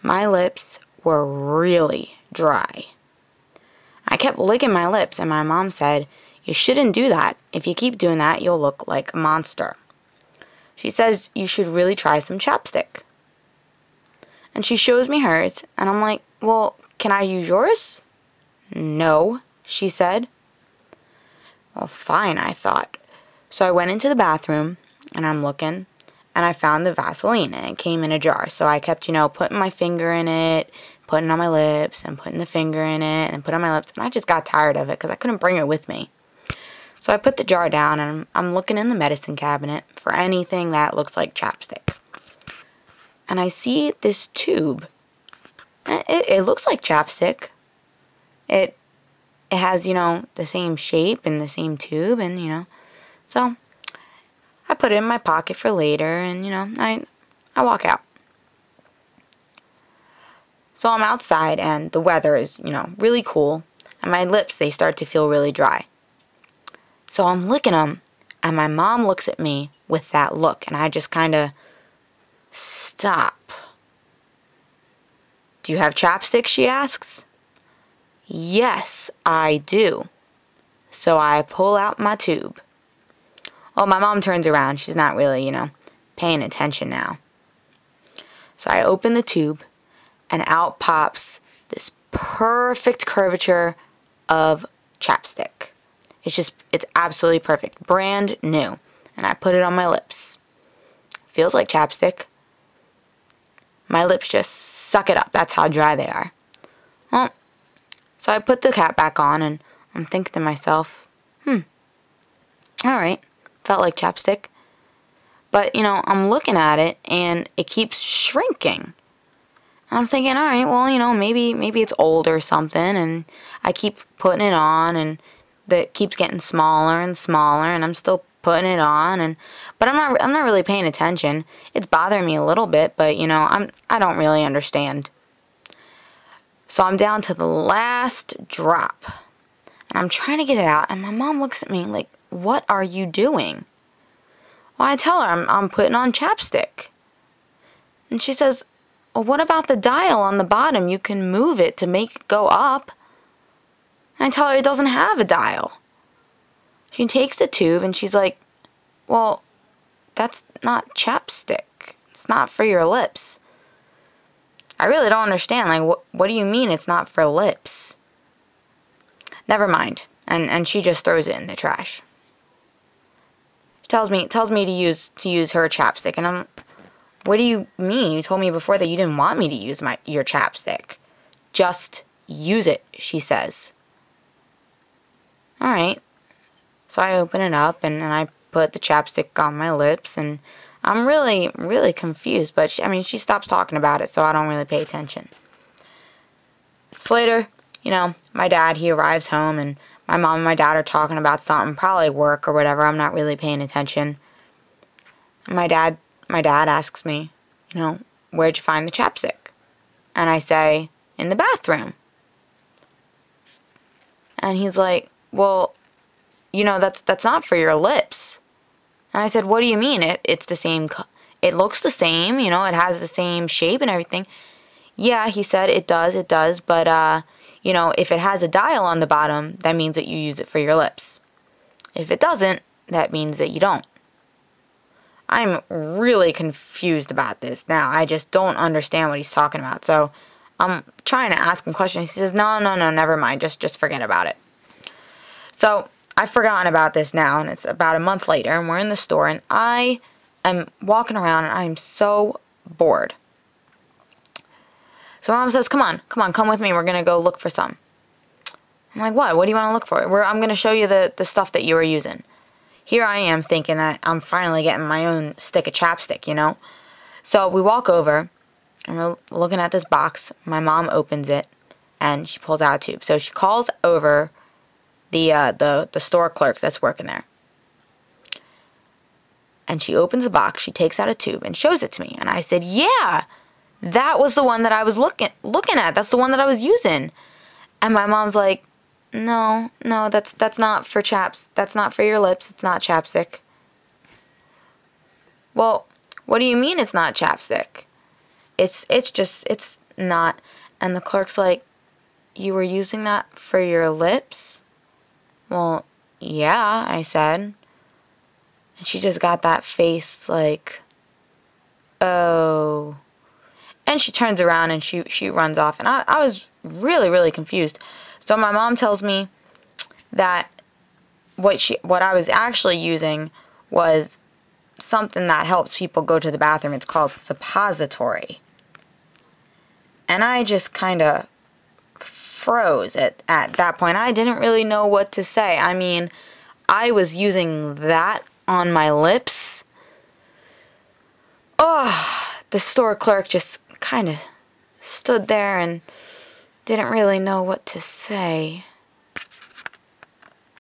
My lips were really dry. I kept licking my lips, and my mom said, "You shouldn't do that. If you keep doing that, you'll look like a monster." She says you should really try some chapstick. And she shows me hers, and I'm like, "Well, can I use yours?" "No," she said. Well, fine, I thought. So I went into the bathroom, and I'm looking, and I found the Vaseline, and it came in a jar. So I kept, putting my finger in it, putting it on my lips, and putting the finger in it, and put it on my lips, and I just got tired of it because I couldn't bring it with me. So I put the jar down, and I'm looking in the medicine cabinet for anything that looks like chapstick. And I see this tube. It looks like chapstick. It has, the same shape and the same tube, and, so I put it in my pocket for later, and, I walk out. So I'm outside, and the weather is, really cool, and my lips, they start to feel really dry. So I'm licking them, and my mom looks at me with that look, and I just kind of stop. "Do you have chapstick?" she asks. "Yes, I do." So I pull out my tube. Well, my mom turns around. She's not really, paying attention now. So I open the tube, and out pops this perfect curvature of chapstick. It's absolutely perfect. Brand new. And I put it on my lips. Feels like chapstick. My lips just suck it up. That's how dry they are. Well, so I put the cap back on, and I'm thinking to myself, alright, felt like chapstick. But, I'm looking at it, and it keeps shrinking. And I'm thinking, alright, well, maybe it's old or something, and I keep putting it on, and it keeps getting smaller and smaller, and I'm still putting it on, but I'm not really paying attention. It's bothering me a little bit, but I don't really understand. So I'm down to the last drop, and I'm trying to get it out, and my mom looks at me like, "What are you doing?" Well, I tell her I'm putting on chapstick, and she says, "Well, what about the dial on the bottom? You can move it to make it go up." And I tell her it doesn't have a dial. She takes the tube, and she's like, "Well, that's not chapstick. It's not for your lips." I really don't understand. Like, what do you mean it's not for lips? Never mind. And she just throws it in the trash. She tells me to use her chapstick, and what do you mean? You told me before that you didn't want me to use your chapstick. Just use it, she says. Alright. So I open it up, and I put the chapstick on my lips, and I'm really, really confused. But, she stops talking about it, so I don't really pay attention. So later, my dad, he arrives home, and my mom and my dad are talking about something, probably work or whatever. I'm not really paying attention. And my dad asks me, "Where'd you find the chapstick?" And I say, "In the bathroom." And he's like, "Well, that's not for your lips." And I said, "What do you mean? It's the same, it looks the same, it has the same shape and everything." "Yeah," he said, it does, but, if it has a dial on the bottom, that means that you use it for your lips. If it doesn't, that means that you don't." I'm really confused about this now. I just don't understand what he's talking about. So I'm trying to ask him questions. He says, no, never mind. Just forget about it. So I've forgotten about this now, and it's about a month later, and we're in the store, and I am walking around, and I'm so bored. So Mom says, come with me. We're going to go look for some. I'm like, what? What do you want to look for? I'm going to show you the stuff that you were using. Here I am thinking that I'm finally getting my own stick of chapstick, So we walk over, and we're looking at this box. My mom opens it, and she pulls out a tube. So she calls over the store clerk that's working there. And she opens the box, she takes out a tube, and shows it to me. And I said, yeah, that was the one that I was looking at. That's the one that I was using. And my mom's like, no, that's not for that's not for your lips. It's not chapstick. Well, what do you mean it's not chapstick? It's not. And the clerk's like, you were using that for your lips? Well, yeah, I said. And she just got that face like, oh. And she turns around and she runs off. And I was really, really confused. So my mom tells me that what I was actually using was something that helps people go to the bathroom. It's called suppository. And I just kind of froze at that point. I didn't really know what to say. I mean, I was using that on my lips. Oh, the store clerk just kind of stood there and didn't really know what to say.